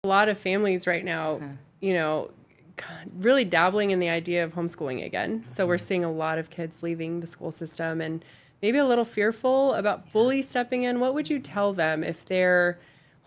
A lot of families right now, you know, really dabbling in the idea of homeschooling again. So we're seeing a lot of kids leaving the school system and maybe a little fearful about fully stepping in. What would you tell them if they're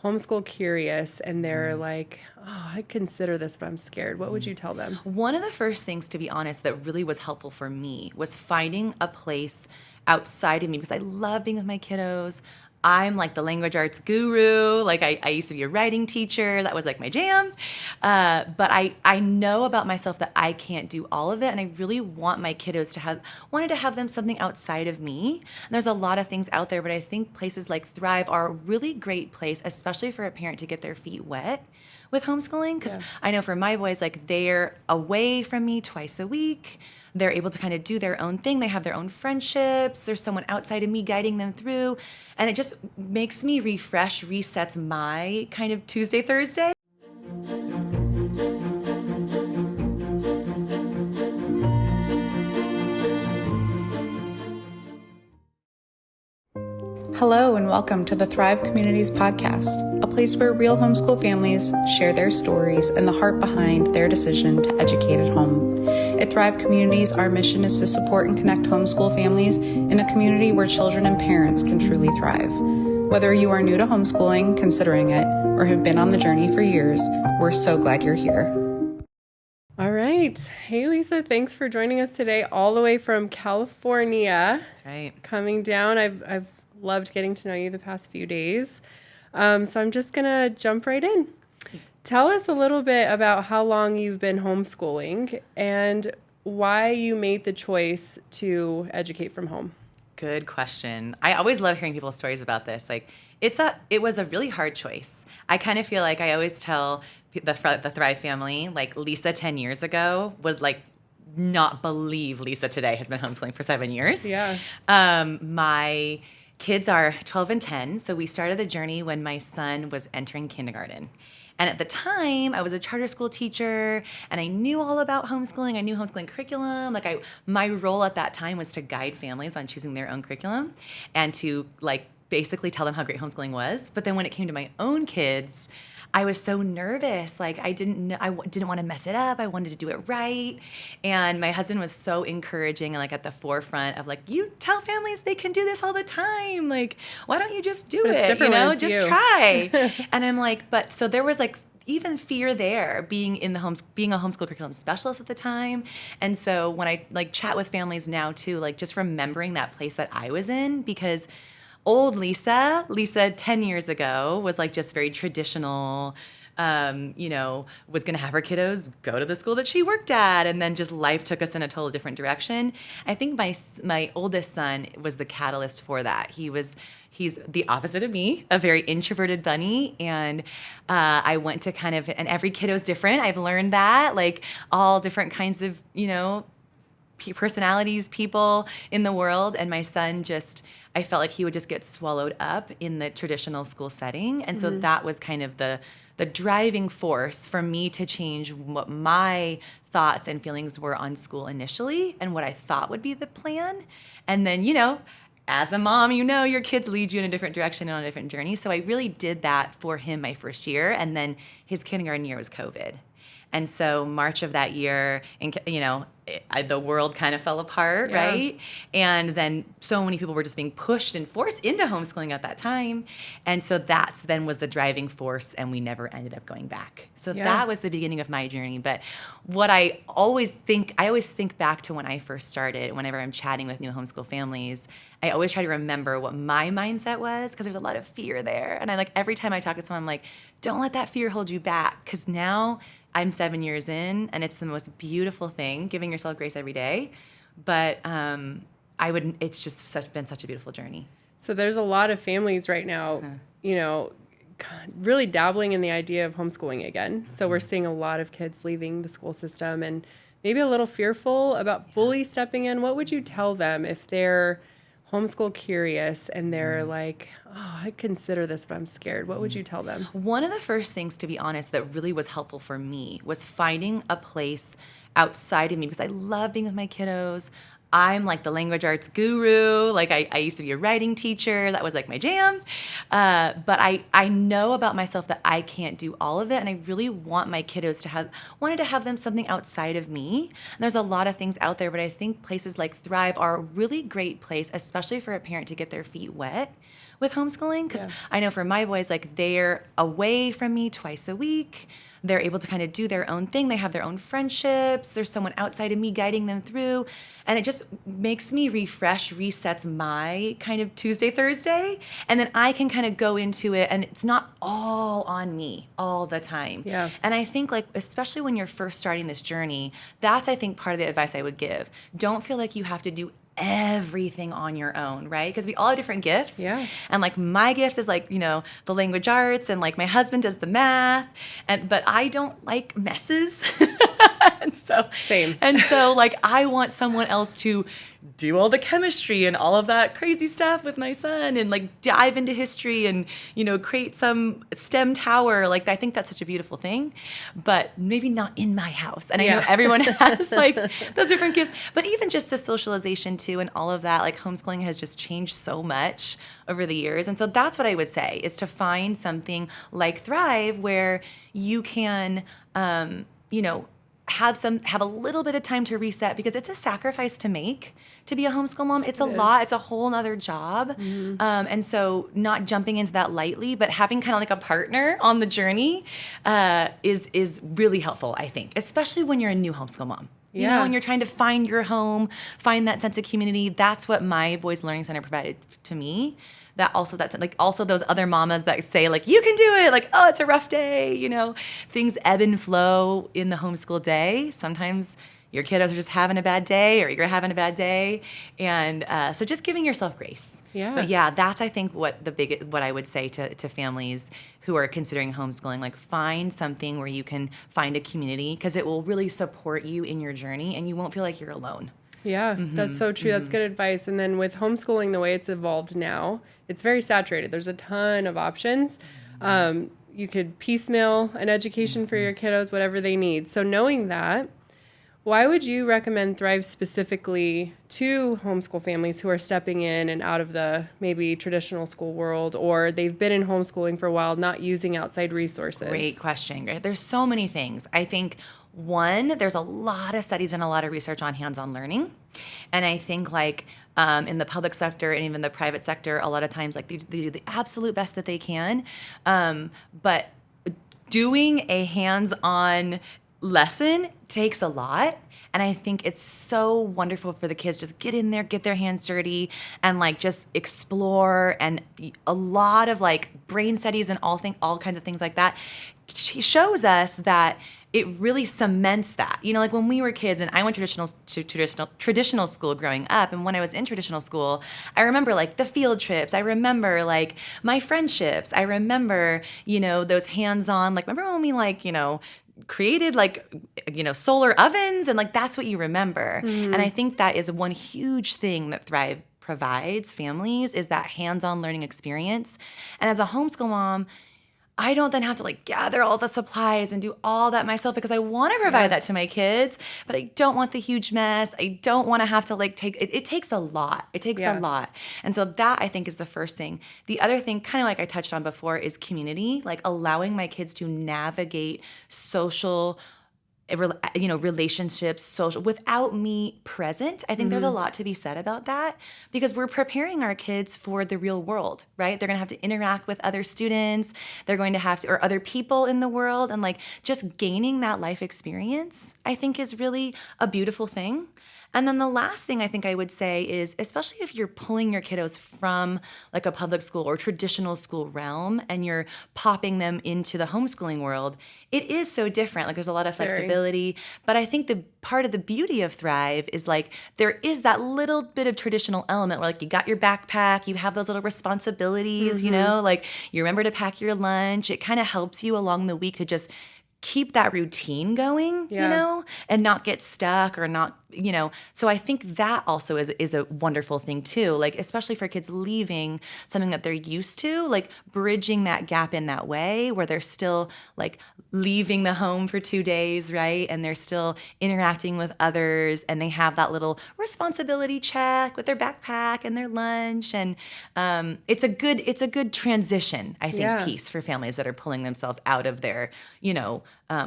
homeschool curious and they're like, oh, I'd consider this, but I'm scared? What would you tell them? One of the first things, to be honest, that really was helpful for me was finding a place outside of me, because I love being with my kiddos. I'm like the language arts guru. Like I used to be a writing teacher. That was like my jam. But I know about myself that I can't do all of it. And I really want my kiddos wanted to have them something outside of me. And there's a lot of things out there, but I think places like Thrive are a really great place, especially for a parent to get their feet wet with homeschooling. Because I know for my boys, like they're away from me twice a week. They're able to kind of do their own thing. They have their own friendships. There's someone outside of me guiding them through. And it just makes me resets my kind of Tuesday, Thursday. Hello and welcome to the Thrive Communities podcast, a place where real homeschool families share their stories and the heart behind their decision to educate at home. At Thrive Communities, our mission is to support and connect homeschool families in a community where children and parents can truly thrive. Whether you are new to homeschooling, considering it, or have been on the journey for years, we're so glad you're here. All right. Hey, Lisa, thanks for joining us today all the way from California. That's right. Coming down. I've loved getting to know you the past few days. So I'm just going to jump right in. Tell us a little bit about how long you've been homeschooling and why you made the choice to educate from home. Good question. I always love hearing people's stories about this. Like it was a really hard choice. I kind of feel like I always tell the Thrive family, like Lisa 10 years ago would like not believe Lisa today has been homeschooling for 7 years. Yeah. My kids are 12 and 10, so we started the journey when my son was entering kindergarten. And at the time, I was a charter school teacher, and I knew all about homeschooling. I knew homeschooling curriculum. My role at that time was to guide families on choosing their own curriculum and to basically tell them how great homeschooling was. But then when it came to my own kids, I was so nervous. Like I didn't want to mess it up. I wanted to do it right. And my husband was so encouraging and at the forefront of you tell families they can do this all the time. Like, why don't you just do it? Just try. And I'm so there was even fear there being a homeschool curriculum specialist at the time. And so when I chat with families now too, just remembering that place that I was in, because old Lisa 10 years ago was just very traditional, was going to have her kiddos go to the school that she worked at. And then just life took us in a totally different direction. I think my oldest son was the catalyst for that. He's the opposite of me, a very introverted bunny. And I went to and every kiddo's different. I've learned that, all different kinds of, personalities, people in the world. And my son I felt like he would just get swallowed up in the traditional school setting. And so that was kind of the driving force for me to change what my thoughts and feelings were on school initially and what I thought would be the plan. And then, as a mom, your kids lead you in a different direction and on a different journey. So I really did that for him my first year. And then his kindergarten year was COVID. And so March of that year, the world kind of fell apart, right? And then so many people were just being pushed and forced into homeschooling at that time. And so that then was the driving force, and we never ended up going back. So that was the beginning of my journey. But what I always think back to when I first started, whenever I'm chatting with new homeschool families, I always try to remember what my mindset was, because there's a lot of fear there. And every time I talk to someone, I'm like, don't let that fear hold you back, because now I'm 7 years in, and it's the most beautiful thing, giving yourself grace every day. But it's just been such a beautiful journey. So there's a lot of families right now, really dabbling in the idea of homeschooling again. So we're seeing a lot of kids leaving the school system and maybe a little fearful about fully stepping in. What would you tell them if they're homeschool curious and they're like, oh, I'd consider this, but I'm scared? What would you tell them? One of the first things, to be honest, that really was helpful for me was finding a place outside of me, because I love being with my kiddos. I'm like the language arts guru. Like I used to be a writing teacher. That was like my jam. But I know about myself that I can't do all of it. And I really want my kiddos wanted to have them something outside of me. And there's a lot of things out there, but I think places like Thrive are a really great place, especially for a parent to get their feet wet with homeschooling. Because I know for my boys, like they're away from me twice a week. They're able to kind of do their own thing. They have their own friendships. There's someone outside of me guiding them through. And it just makes me resets my kind of Tuesday, Thursday. And then I can kind of go into it and it's not all on me all the time. Yeah. And I think like, especially when you're first starting this journey, that's, I think, part of the advice I would give. Don't feel like you have to do everything on your own, right? Because we all have different gifts. Yeah. And like my gift is like, the language arts, and like my husband does the math, but I don't like messes. Same. And so like I want someone else to do all the chemistry and all of that crazy stuff with my son and like dive into history and, create some STEM tower. Like I think that's such a beautiful thing, but maybe not in my house. And I know everyone has like those different gifts, but even just the socialization too and all of that, like homeschooling has just changed so much over the years. And so that's what I would say is to find something like Thrive where you can, have a little bit of time to reset, because it's a sacrifice to make to be a homeschool mom. It's a lot. It's a whole nother job. Mm-hmm. And so not jumping into that lightly, but having kind of like a partner on the journey is really helpful, I think, especially when you're a new homeschool mom. When you're trying to find your home, find that sense of community. That's what my Boys Learning Center provided to me. That's like also those other mamas that say like, you can do it. Like, oh, it's a rough day. Things ebb and flow in the homeschool day. Sometimes your kiddos are just having a bad day or you're having a bad day. And so just giving yourself grace. Yeah. But that's, I think, what I would say to families who are considering homeschooling, like find something where you can find a community, because it will really support you in your journey and you won't feel like you're alone. Yeah, that's so true. That's good advice. And then with homeschooling, the way it's evolved now, it's very saturated. There's a ton of options. You could piecemeal an education for your kiddos, whatever they need. So knowing that, why would you recommend Thrive specifically to homeschool families who are stepping in and out of the maybe traditional school world, or they've been in homeschooling for a while, not using outside resources? Great question. There's so many things. I think one, there's a lot of studies and a lot of research on hands-on learning. And I think like in the public sector and even the private sector, a lot of times like they do the absolute best that they can. But doing a hands-on lesson takes a lot. And I think it's so wonderful for the kids. Just get in there, get their hands dirty, and like just explore. And a lot of like brain studies and all kinds of things like that shows us that it really cements that. Like when we were kids, and I went traditional school growing up, and when I was in traditional school, I remember like the field trips. I remember like my friendships. I remember, those hands-on, like remember when we created solar ovens, and like that's what you remember. Mm-hmm. And I think that is one huge thing that Thrive provides families, is that hands-on learning experience. And as a homeschool mom, I don't then have to like gather all the supplies and do all that myself, because I want to provide that to my kids, but I don't want the huge mess. I don't want to have to like take it. It takes a lot. It takes a lot. And so that, I think, is the first thing. The other thing, kind of like I touched on before, is community, like allowing my kids to navigate social relationships, social, without me present. I think there's a lot to be said about that, because we're preparing our kids for the real world, right? They're going to have to interact with other students. They're going to have to, or other people in the world. And like just gaining that life experience, I think, is really a beautiful thing. And then the last thing I think I would say is, especially if you're pulling your kiddos from like a public school or traditional school realm and you're popping them into the homeschooling world, it is so different. Like there's a lot of flexibility. But I think the part of the beauty of Thrive is like there is that little bit of traditional element where like you got your backpack, you have those little responsibilities, like you remember to pack your lunch. It kind of helps you along the week to just keep that routine going, Yeah. you know, and not get stuck or not, you know. So I think that also is a wonderful thing too, like especially for kids leaving something that they're used to, like bridging that gap in that way where they're still like leaving the home for 2 days, right? And they're still interacting with others and they have that little responsibility check with their backpack and their lunch. And it's a good transition, I think, Yeah. piece for families that are pulling themselves out of their, you know,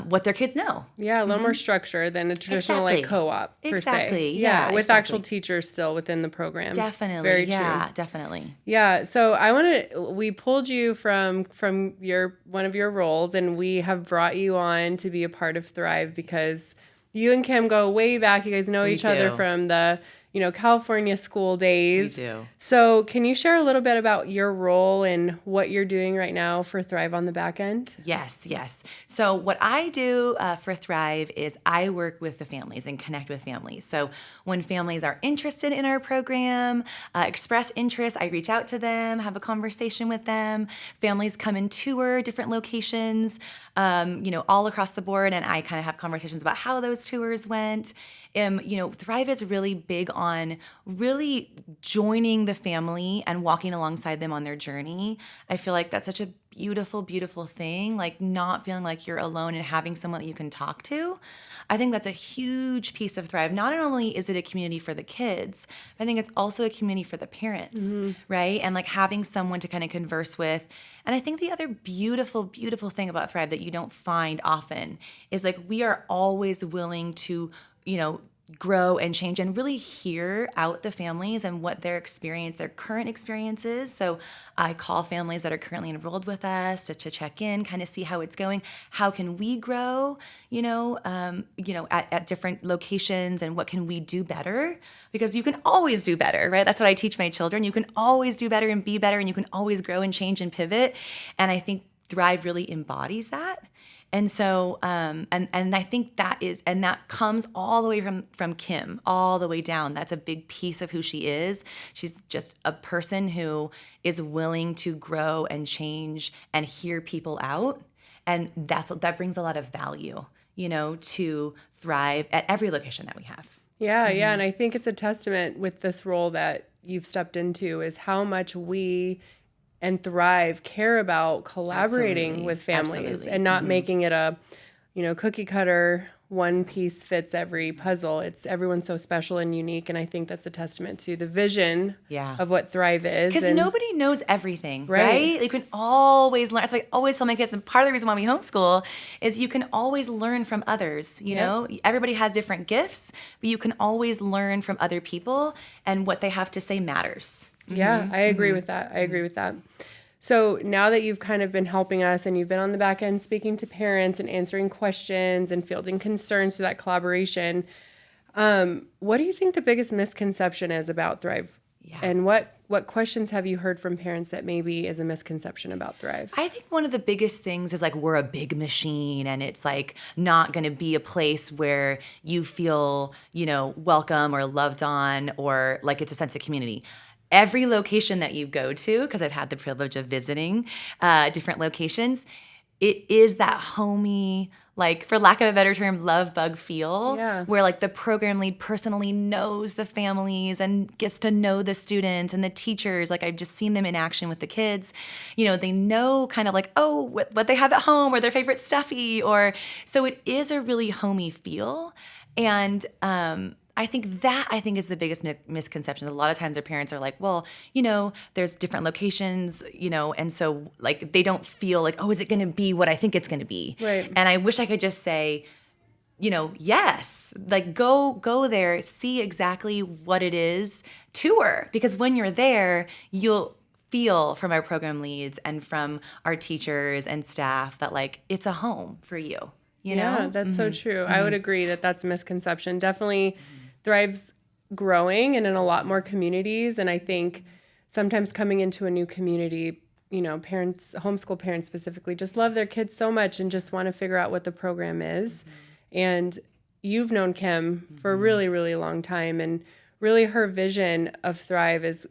what their kids know. Yeah, a little more structure than a traditional Exactly. like co-op per se. Exactly. Yeah, with exactly. actual teachers still within the program. Definitely. Very yeah, true. definitely. Yeah, so we pulled you from your one of your roles, and we have brought you on to be a part of Thrive because you and Kim go way back. You guys know We each other do. from the California school days. We do. So can you share a little bit about your role and what you're doing right now for Thrive on the back end? Yes. So what I do for Thrive is I work with the families and connect with families. So when families are interested in our program, express interest, I reach out to them, have a conversation with them. Families come and tour different locations, all across the board, and I kind of have conversations about how those tours went. Thrive is really big on really joining the family and walking alongside them on their journey. I feel like that's such a beautiful, beautiful thing, like not feeling like you're alone and having someone that you can talk to. I think that's a huge piece of Thrive. Not only is it a community for the kids, I think it's also a community for the parents, right? And like having someone to kind of converse with. And I think the other beautiful, beautiful thing about Thrive that you don't find often is like we are always willing to grow and change and really hear out the families and what their current experience is. So I call families that are currently enrolled with us to check in, kind of see how it's going. How can we grow, at different locations, and what can we do better? Because you can always do better, right? That's what I teach my children. You can always do better and be better, and you can always grow and change and pivot. And I think Thrive really embodies that. And so, and I think that comes all the way from Kim, all the way down. That's a big piece of who she is. She's just a person who is willing to grow and change and hear people out. And that brings a lot of value, to Thrive at every location that we have. Yeah, yeah. And I think it's a testament with this role that you've stepped into is how much we and Thrive care about collaborating Absolutely. with families Absolutely. and not making it a, cookie cutter, one piece fits every puzzle. It's everyone's so special and unique. And I think that's a testament to the vision of what Thrive is. Because nobody knows everything, Right. right? You can always learn. That's why I always tell my kids, and part of the reason why we homeschool is you can always learn from others, you know? Everybody has different gifts, but you can always learn from other people, and what they have to say matters. Yeah, I agree with that. I agree with that. So now that you've kind of been helping us and you've been on the back end speaking to parents and answering questions and fielding concerns through that collaboration, what do you think the biggest misconception is about Thrive? Yeah. And what questions have you heard from parents that maybe is a misconception about Thrive? I think one of the biggest things is like we're a big machine, and it's like not going to be a place where you feel, welcome or loved on, or like it's a sense of community. Every location that you go to, because I've had the privilege of visiting different locations, it is that homey, like for lack of a better term, love bug feel, where like the program lead personally knows the families and gets to know the students and the teachers. Like I've just seen them in action with the kids. They know kind of like, what they have at home or their favorite stuffy, so it is a really homey feel. And I think is the biggest misconception. A lot of times our parents are like, well, there's different locations, and so like they don't feel like, is it going to be what I think it's going to be? Right. And I wish I could just say, yes, like go there, see exactly what it is, tour, because when you're there, you'll feel from our program leads and from our teachers and staff that like it's a home for you. Yeah, that's so true. I would agree that that's a misconception. Definitely Thrive's growing and in a lot more communities. And I think sometimes coming into a new community, parents, homeschool parents specifically, just love their kids so much and just want to figure out what the program is. And you've known Kim for a really, really long time. And really her vision of Thrive is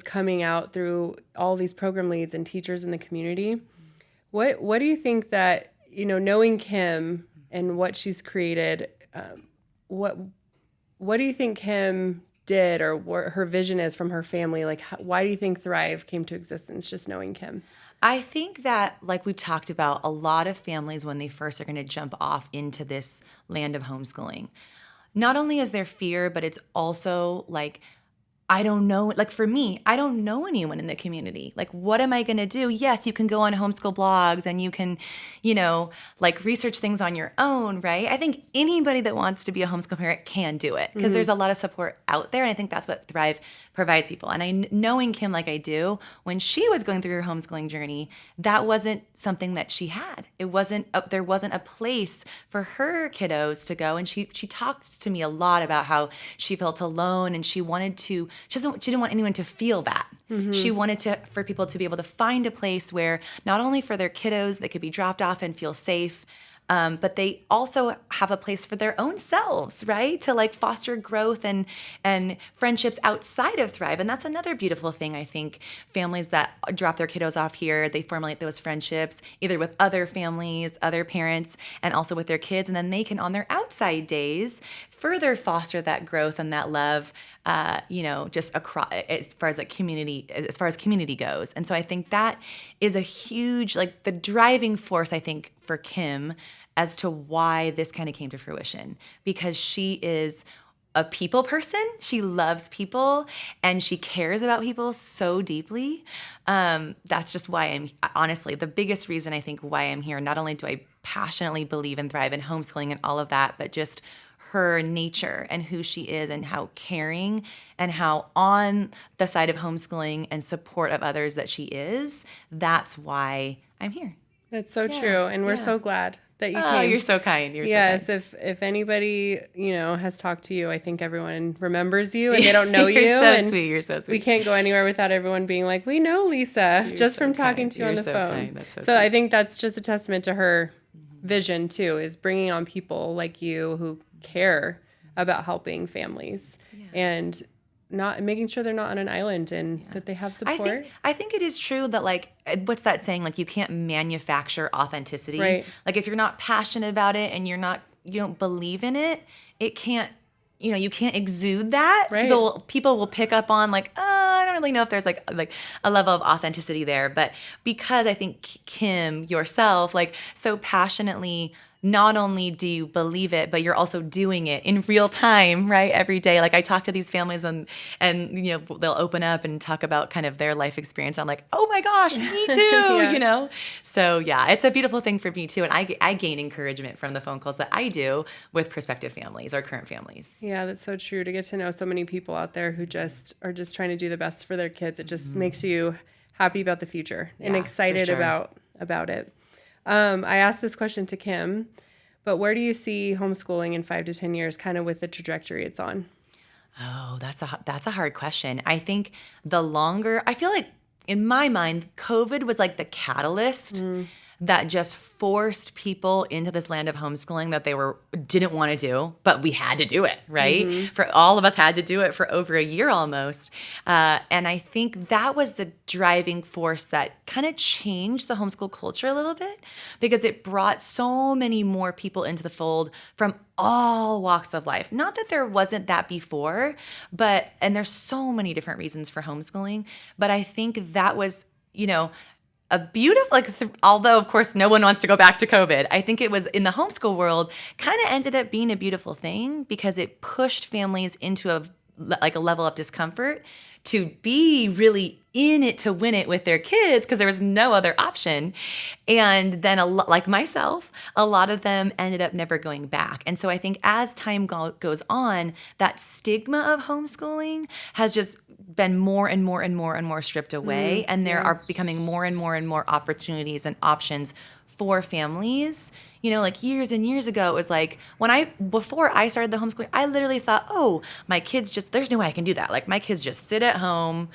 coming out through all these program leads and teachers in the community. What do you think that knowing Kim and what she's created, what do you think Kim did, or what her vision is from her family? Like, why do you think Thrive came to existence, just knowing Kim? I think that, like we've talked about, a lot of families, when they first are going to jump off into this land of homeschooling, not only is there fear, but it's also like, I don't know. Like for me, I don't know anyone in the community. Like, what am I going to do? Yes, you can go on homeschool blogs and you can, like research things on your own, right? I think anybody that wants to be a homeschool parent can do it because there's a lot of support out there. And I think that's what Thrive provides people. And knowing Kim like I do, when she was going through her homeschooling journey, that wasn't something that she had. There wasn't a place for her kiddos to go. And she talked to me a lot about how she felt alone, and she didn't want anyone to feel that. She wanted for people to be able to find a place where not only for their kiddos, they could be dropped off and feel safe, but they also have a place for their own selves, right? To like foster growth and friendships outside of Thrive. And that's another beautiful thing. I think families that drop their kiddos off here, they formulate those friendships either with other families, other parents, and also with their kids. And then they can, on their outside days, further foster that growth and that love, just across, as far as community goes. And so I think that is a huge, like the driving force, I think, for Kim as to why this kind of came to fruition, because she is a people person. She loves people and she cares about people so deeply. That's just why honestly, the biggest reason I think why I'm here. Not only do I passionately believe in Thrive and homeschooling and all of that, but just her nature and who she is and how caring and how on the side of homeschooling and support of others that she is. That's why I'm here. That's so true. And we're so glad that you came. Oh, you're so kind. Yes, if anybody, has talked to you, I think everyone remembers you and they don't know you. You're so sweet. We can't go anywhere without everyone being like, we know Lisa, just from talking to you on the phone. Kind. That's so sweet. I think that's just a testament to her vision too, is bringing on people like you who care about helping families and not making sure they're not on an island and that they have support. I think it is true that, like, what's that saying? Like, you can't manufacture authenticity. Right. Like, if you're not passionate about it and you don't believe in it, it can't, you can't exude that. Right. People will pick up on like, I don't really know if there's like a level of authenticity there. But because I think Kim yourself, like, so passionately, not only do you believe it, but you're also doing it in real time, right? Every day. Like I talk to these families and they'll open up and talk about kind of their life experience. I'm like, oh my gosh, me too, So yeah, it's a beautiful thing for me too. And I gain encouragement from the phone calls that I do with prospective families or current families. Yeah, that's so true. To get to know so many people out there who are just trying to do the best for their kids. It just makes you happy about the future and excited about it. I asked this question to Kim, but where do you see homeschooling in 5 to 10 years, kind of with the trajectory it's on? Oh, that's a hard question. I think I feel like in my mind, COVID was like the catalyst that just forced people into this land of homeschooling that they didn't want to do, but we had to do it, right? For all of us had to do it for over a year almost. And I think that was the driving force that kind of changed the homeschool culture a little bit, because it brought so many more people into the fold from all walks of life. Not that there wasn't that before, and there's so many different reasons for homeschooling, but I think that was, a beautiful, although of course no one wants to go back to COVID, I think it was in the homeschool world kind of ended up being a beautiful thing because it pushed families into a level of discomfort to be really in it to win it with their kids because there was no other option. And then like myself, a lot of them ended up never going back. And so I think as time goes on, that stigma of homeschooling has just been more and more and more and more stripped away. And there are becoming more and more and more opportunities and options for families. Like years and years ago, it was like before I started the homeschooling, I literally thought, oh, my kids there's no way I can do that. Like my kids just sit at home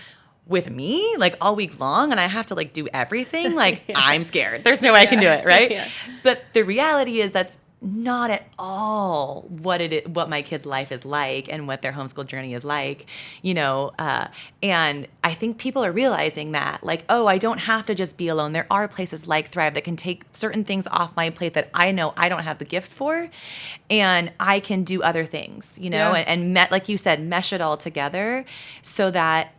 with me like all week long and I have to do everything. Like I'm scared. There's no way I can do it. Right. But the reality is that's not at all what my kids' life is like and what their homeschool journey is like, and I think people are realizing that, like, oh, I don't have to just be alone. There are places like Thrive that can take certain things off my plate that I know I don't have the gift for, and I can do other things, and like you said, mesh it all together so that,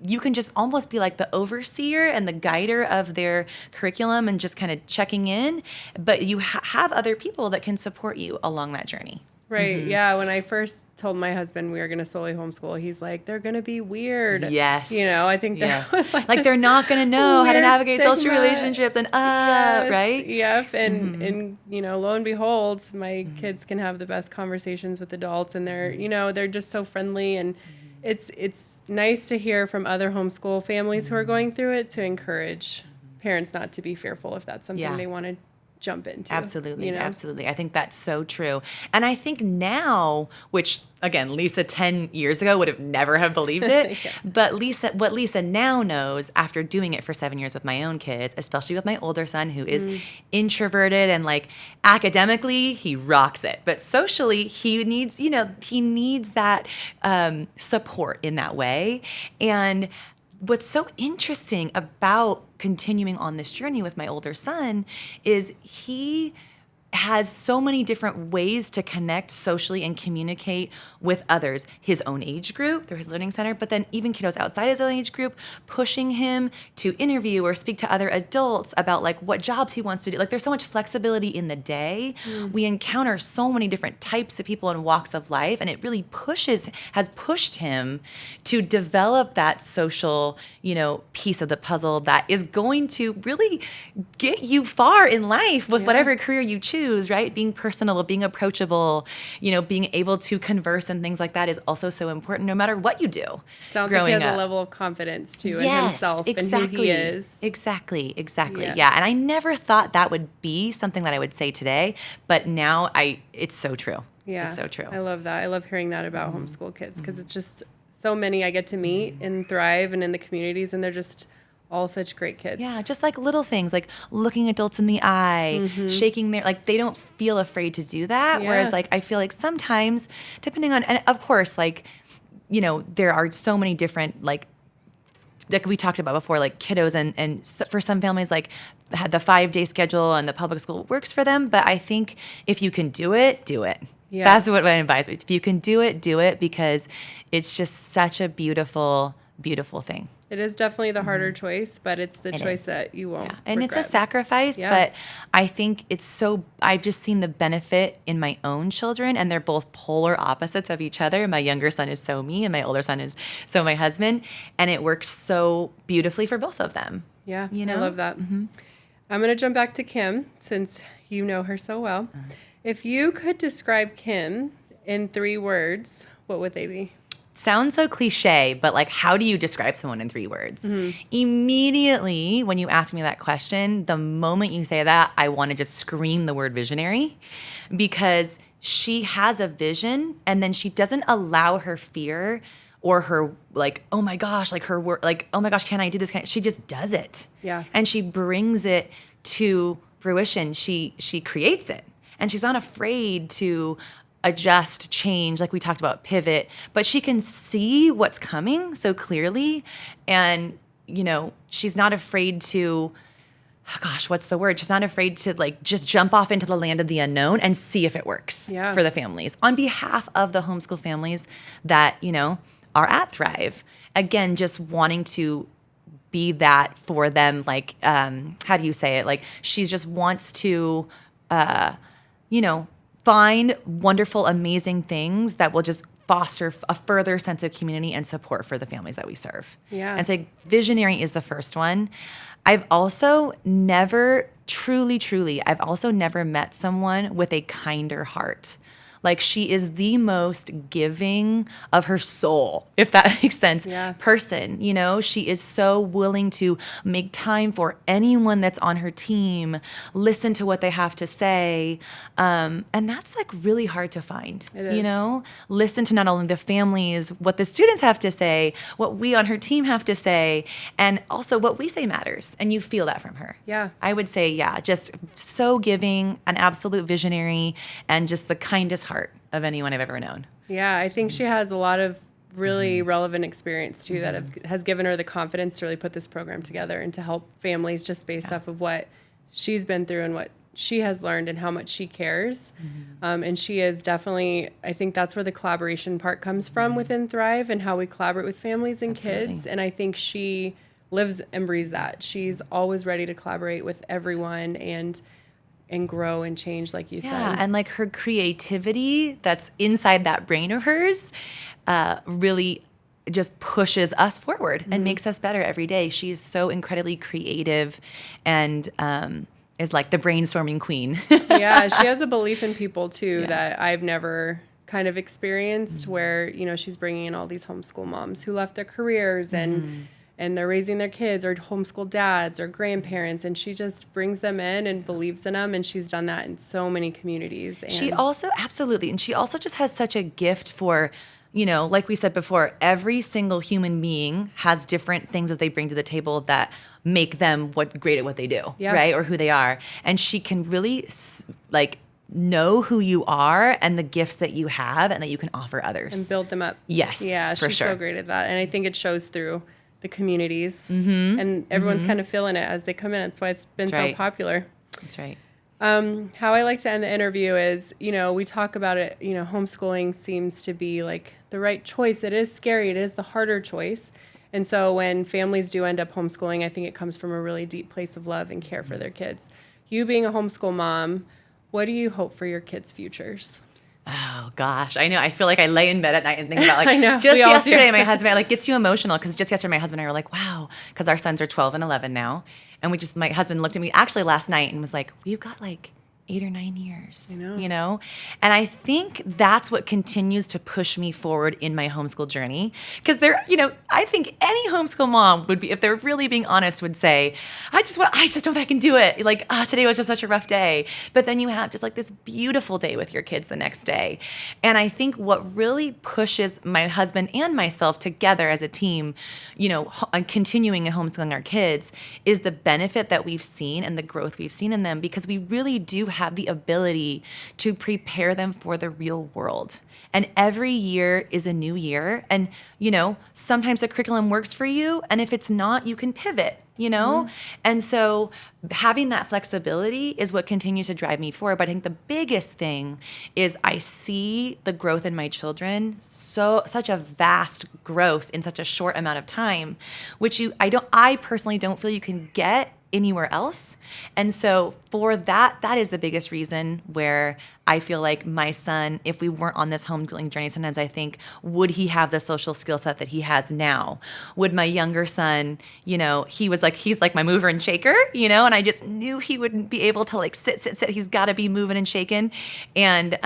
you can just almost be like the overseer and the guider of their curriculum and just kind of checking in, but you have other people that can support you along that journey. Right. Mm-hmm. Yeah. When I first told my husband we were going to solely homeschool, he's like, they're going to be weird. Yes. I think that was like they're not going to know how to navigate social relationships and, yes, right? Yep. And lo and behold, my kids can have the best conversations with adults, and they're just so friendly, and it's nice to hear from other homeschool families who are going through it, to encourage parents not to be fearful if that's something they want to jump into. Absolutely. Absolutely. I think that's so true. And I think now, which again, Lisa 10 years ago would have never have believed it. But what Lisa now knows after doing it for 7 years with my own kids, especially with my older son, who is introverted and like academically, he rocks it. But socially, he needs that support in that way. And what's so interesting about continuing on this journey with my older son is he has so many different ways to connect socially and communicate with others, his own age group through his learning center, but then even kiddos outside his own age group, pushing him to interview or speak to other adults about like what jobs he wants to do. Like there's so much flexibility in the day. We encounter so many different types of people and walks of life, and it really has pushed him to develop that social, piece of the puzzle that is going to really get you far in life with whatever career you choose, right? Being personable, being approachable, being able to converse and things like that is also so important no matter what you do. Sounds like he has a level of confidence too in himself and who he is. Exactly. Yeah. And I never thought that would be something that I would say today, but now it's so true. Yeah. It's so true. I love that. I love hearing that about homeschool kids, because it's just so many I get to meet in Thrive and in the communities, and they're just all such great kids. Yeah, just like little things, like looking adults in the eye, shaking like they don't feel afraid to do that. Yeah. Whereas like I feel like sometimes, depending on, and of course, like, there are so many different like we talked about before, like kiddos and for some families, like the 5-day schedule and the public school works for them. But I think if you can do it, do it. Yes. That's what I advise. If you can do it, because it's just such a beautiful, beautiful thing. It is definitely the harder choice, but it's the choice that you won't And regret. It's a sacrifice, but I think I've just seen the benefit in my own children, and they're both polar opposites of each other. My younger son is so me, and my older son is so my husband, and it works so beautifully for both of them. Yeah, I love that. I'm going to jump back to Kim, since you know her so well. If you could describe Kim in 3 words, what would they be? Sounds so cliche, but like, how do you describe someone in 3 words? Immediately, when you ask me that question, the moment you say that, I want to just scream the word visionary, because she has a vision, and then she doesn't allow her fear or her like, oh my gosh, like her work, like, oh my gosh, can I do this? She just does it. Yeah. And she brings it to fruition. She creates it, and she's not afraid to adjust, change, like we talked about, pivot, but she can see what's coming so clearly. And, she's not afraid to, what's the word? She's not afraid to like just jump off into the land of the unknown and see if it works for the families on behalf of the homeschool families that, are at Thrive. Again, just wanting to be that for them. Like, how do you say it? Like, she just wants to, find wonderful, amazing things that will just foster a further sense of community and support for the families that we serve. Yeah. And so visionary is the first one. I've also never, truly, I've also never met someone with a kinder heart. Like, she is the most giving of her soul, if that makes sense, person. You know, she is so willing to make time for anyone that's on her team, listen to what they have to say. And that's like really hard to find, you know, listen to not only the families, what the students have to say, what we on her team have to say, and also what we say matters. And you feel that from her. Yeah. I would say, just so giving, an absolute visionary, and just the kindest heart of anyone I've ever known. Yeah, I think she has a lot of really relevant experience too that has given her the confidence to really put this program together and to help families just based off of what she's been through and what she has learned and how much she cares. And she is definitely, I think that's where the collaboration part comes from within Thrive and how we collaborate with families and kids. And I think she lives and breathes that. She's always ready to collaborate with everyone and grow and change, like you said. Yeah, and like her creativity that's inside that brain of hers really just pushes us forward and makes us better every day. She is so incredibly creative and is like the brainstorming queen. Yeah, she has a belief in people too that I've never kind of experienced where, you know, she's bringing in all these homeschool moms who left their careers and they're raising their kids, or homeschool dads or grandparents, and she just brings them in and believes in them, and she's done that in so many communities. And she also, absolutely, and she also just has such a gift for, you know, like we said before, every single human being has different things that they bring to the table that make them great at what they do, right, or who they are. And she can really, like, know who you are and the gifts that you have and that you can offer others. And build them up. Yes, yeah, for she's sure. so great at that. And I think it shows through the communities, and everyone's kind of feeling it as they come in. That's why it's been so popular. That's right. How I like to end the interview is, you know, we talk about it, you know, homeschooling seems to be like the right choice. It is scary. It is the harder choice. And so when families do end up homeschooling, I think it comes from a really deep place of love and care for their kids. You being a homeschool mom, what do you hope for your kids' futures? Oh gosh, I know. I feel like I lay in bed at night and think about, like, I know, just we all yesterday, do. my husband, like, gets you emotional because just yesterday my husband and I were like, wow, because our sons are 12 and 11 now. And my husband looked at me actually last night and was like, we've got like 8 or 9 years, you know? And I think that's what continues to push me forward in my homeschool journey. Because you know, I think any homeschool mom would be, if they're really being honest, would say, I just don't know if I can do it. Like, today was just such a rough day. But then you have just like this beautiful day with your kids the next day. And I think what really pushes my husband and myself together as a team, you know, continuing and homeschooling our kids, is the benefit that we've seen and the growth we've seen in them, because we really do have the ability to prepare them for the real world. And every year is a new year. And, you know, sometimes the curriculum works for you. And if it's not, you can pivot, you know? And so having that flexibility is what continues to drive me forward. But I think the biggest thing is I see the growth in my children, such a vast growth in such a short amount of time, which I personally don't feel you can get anywhere else. And so for that is the biggest reason where I feel like my son, if we weren't on this homeschooling journey, sometimes I think, would he have the social skill set that he has now? Would my younger son, you know, he's like my mover and shaker, you know, and I just knew he wouldn't be able to like sit. He's got to be moving and shaking. And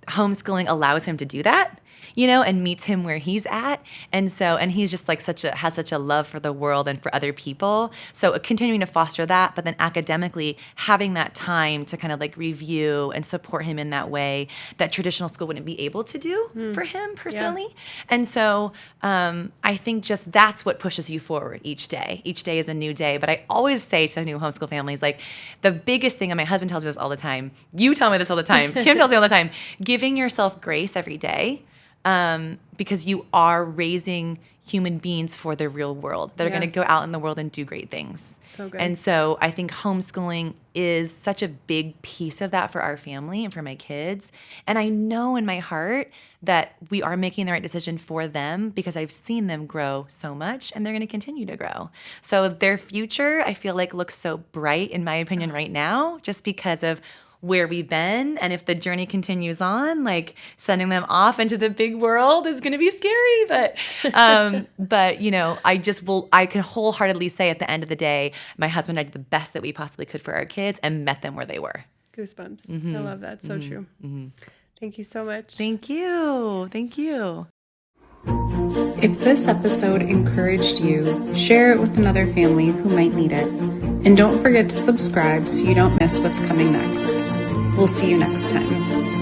homeschooling allows him to do that, you know, and meets him where he's at. And he's just like has such a love for the world and for other people. So continuing to foster that, but then academically having that time to kind of like review and support him in that way that traditional school wouldn't be able to do for him personally. Yeah. And so I think just that's what pushes you forward each day. Each day is a new day. But I always say to new homeschool families, like, the biggest thing, and my husband tells me this all the time, you tell me this all the time, Kim tells me all the time, giving yourself grace every day. Because you are raising human beings for the real world that are going to go out in the world and do great things. So good. And so I think homeschooling is such a big piece of that for our family and for my kids. And I know in my heart that we are making the right decision for them because I've seen them grow so much and they're going to continue to grow. So their future, I feel like, looks so bright, in my opinion, right now, just because of where we've been. And if the journey continues on, like, sending them off into the big world is going to be scary. But you know, I can wholeheartedly say at the end of the day, my husband and I did the best that we possibly could for our kids and met them where they were. Goosebumps. I love that. So true. Thank you so much. Thank you. Thank you. If this episode encouraged you, share it with another family who might need it. And don't forget to subscribe so you don't miss what's coming next. We'll see you next time.